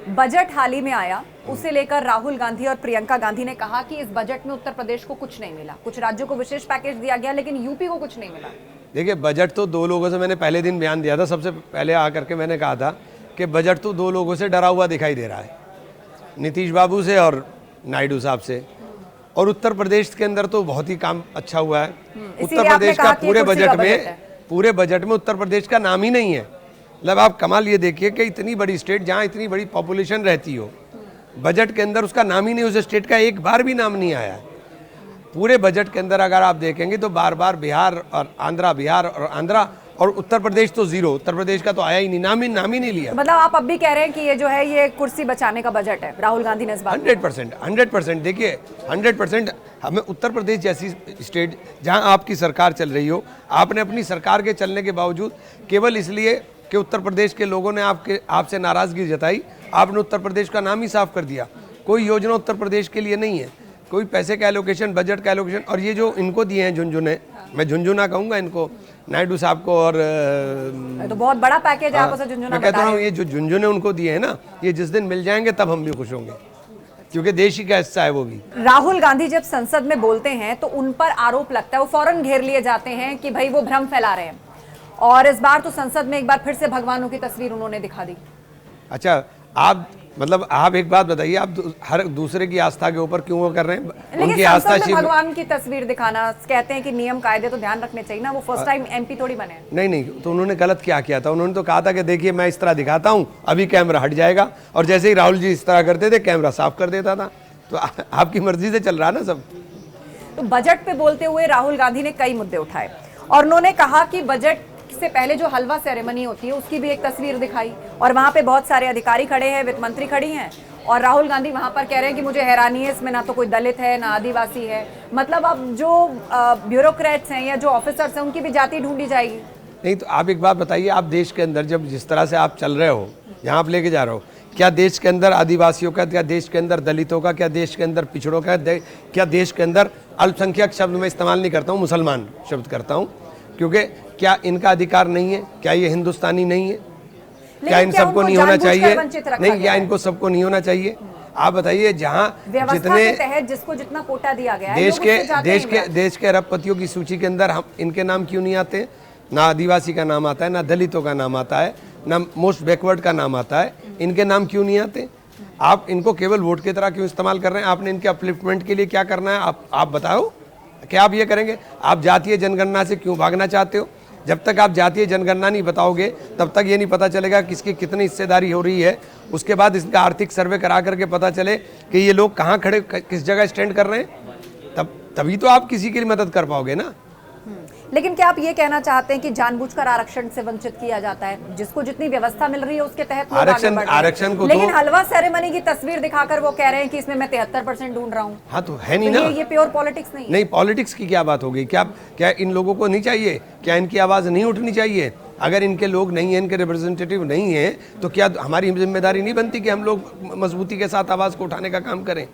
Budget हाल ही में आया, उसे लेकर राहुल गांधी और प्रियंका गांधी ने कहा कि इस बजट में उत्तर प्रदेश को कुछ नहीं मिला। कुछ राज्यों को विशेष पैकेज दिया गया लेकिन यूपी को कुछ नहीं मिला। देखिए, बजट तो दो लोगों से मैंने पहले दिन बयान दिया था। सबसे पहले आकर के मैंने कहा था कि बजट तो दो लोगों से डरा हुआ दिखाई दे रहा है, नीतीश बाबू से और नायडू साहब से। और उत्तर प्रदेश के अंदर तो बहुत ही काम अच्छा हुआ है। उत्तर प्रदेश का पूरे बजट में उत्तर प्रदेश का नाम ही नहीं है। मतलब आप कमाल ये देखिए कि इतनी बड़ी स्टेट जहाँ इतनी बड़ी पॉपुलेशन रहती हो, बजट के अंदर उसका नाम ही नहीं, उस स्टेट का एक बार भी नाम नहीं आया। पूरे बजट के अंदर अगर आप देखेंगे तो बार बार बिहार और आंध्रा और उत्तर प्रदेश तो जीरो। उत्तर प्रदेश का तो आया ही नहीं, नाम ही नहीं लिया। मतलब आप अब भी कह रहे हैं कि ये जो है ये कुर्सी बचाने का बजट है। राहुल गांधी ने इस बात 100% देखिए 100% हमें उत्तर प्रदेश जैसी स्टेट जहां आपकी सरकार चल रही हो, आपने अपनी सरकार के चलने के बावजूद केवल इसलिए कि उत्तर प्रदेश के लोगों ने आपसे नाराजगी जताई, आपने उत्तर प्रदेश का नाम ही साफ कर दिया। कोई योजना उत्तर प्रदेश के लिए नहीं है, कोई पैसे का एलोकेशन, बजट का एलोकेशन। और ये जो इनको दिए हैं झुंझुने, मैं झुंझुना कहूँगा इनको, नायडू साहब को, और तो बहुत बड़ा पैकेज है। आप उसे झुंझुना मैं कहता हूँ ये जो झुंझुने उनको दिए हैं ना, ये जिस दिन मिल जाएंगे तब हम भी खुश होंगे, क्योंकि देश ही का हिस्सा है वो भी। राहुल गांधी जब संसद में बोलते हैं तो उन पर आरोप लगता है, वो फौरन घेर लिए जाते हैं कि भाई वो भ्रम फैला रहे हैं। और इस बार तो संसद में एक बार फिर से भगवानों की तस्वीर उन्होंने दिखा दी। अच्छा, आप एक बात बताइए, आप हर दूसरे की आस्था के ऊपर क्यों वो कर रहे हैं? उनकी आस्था भगवान की तस्वीर दिखाना, कहते हैं कि नियम कायदे तो ध्यान रखने चाहिए ना। वो फर्स्ट टाइम एमपी थोड़ी बने। नहीं, तो उन्होंने गलत क्या किया था? उन्होंने तो कहा था कि देखिए मैं इस तरह दिखाता हूँ, अभी कैमरा हट जाएगा, और जैसे ही राहुल जी इस तरह करते थे कैमरा साफ कर देता था। तो आपकी मर्जी से चल रहा ना सब। तो बजट पे बोलते हुए राहुल गांधी ने कई मुद्दे उठाए और उन्होंने कहा कि बजट से पहले जो हलवा सेरेमनी होती है उसकी भी एक तस्वीर दिखाई, और वहां पे बहुत सारे अधिकारी खड़े हैं, वित्त मंत्री खड़ी हैं, और राहुल गांधी वहां पर कह रहे हैं कि मुझे हैरानी है, इसमें ना तो कोई दलित है ना आदिवासी है। मतलब अब जो ब्यूरोक्रेट्स हैं या जो ऑफिसर्स हैं उनकी भी जाति ढूंढी जाएगी। नहीं, तो आप एक बात बताइए, आप देश के अंदर जब जिस तरह से आप चल रहे हो, यहाँ आप लेके जा रहे हो, क्या देश के अंदर आदिवासियों का, क्या देश के अंदर दलितों का, क्या देश के अंदर पिछड़ों का, क्या देश के अंदर अल्पसंख्यक शब्द मैं इस्तेमाल नहीं करता हूँ, मुसलमान शब्द करता हूँ, क्योंकि क्या इनका अधिकार नहीं है? क्या ये हिंदुस्तानी नहीं है? क्या इन सबको नहीं होना चाहिए? नहीं, क्या इनको सबको नहीं होना चाहिए? आप बताइए, जहाँ जितने जिसको जितना कोटा दिया गया देश के अरबपतियों की सूची के अंदर हम इनके नाम क्यों नहीं आते? ना आदिवासी का नाम आता है, ना दलितों का नाम आता है, ना मोस्ट बैकवर्ड का नाम आता है। इनके नाम क्यों नहीं आते? आप इनको केवल वोट की तरह क्यों इस्तेमाल कर रहे हैं? आपने इनके अपलिफ्टमेंट के लिए क्या करना है? आप बताओ, क्या आप ये करेंगे? आप जातीय जनगणना से क्यों भागना चाहते हो? जब तक आप जातीय जनगणना नहीं बताओगे तब तक ये नहीं पता चलेगा किसकी कितनी हिस्सेदारी हो रही है। उसके बाद इसका आर्थिक सर्वे करा करके पता चले कि ये लोग कहाँ खड़े, किस जगह स्टैंड कर रहे हैं, तभी तो आप किसी की मदद कर पाओगे ना। लेकिन क्या आप ये कहना चाहते हैं कि जानबूझकर आरक्षण से वंचित किया जाता है? जिसको जितनी व्यवस्था मिल रही है उसके तहत आरक्षण को, लेकिन हलवा सेरेमनी की तस्वीर दिखाकर वो कह रहे हैं कि इसमें मैं 73% ढूंढ रहा हूँ। हाँ, तो है नहीं ना, ये प्योर पॉलिटिक्स नहीं। पॉलिटिक्स की क्या बात होगी? क्या इन लोगों को नहीं चाहिए? क्या इनकी आवाज नहीं उठनी चाहिए? अगर इनके लोग नहीं है, इनके रिप्रेजेंटेटिव नहीं है, तो क्या हमारी जिम्मेदारी नहीं बनती कि हम लोग मजबूती के साथ आवाज को उठाने का काम करें?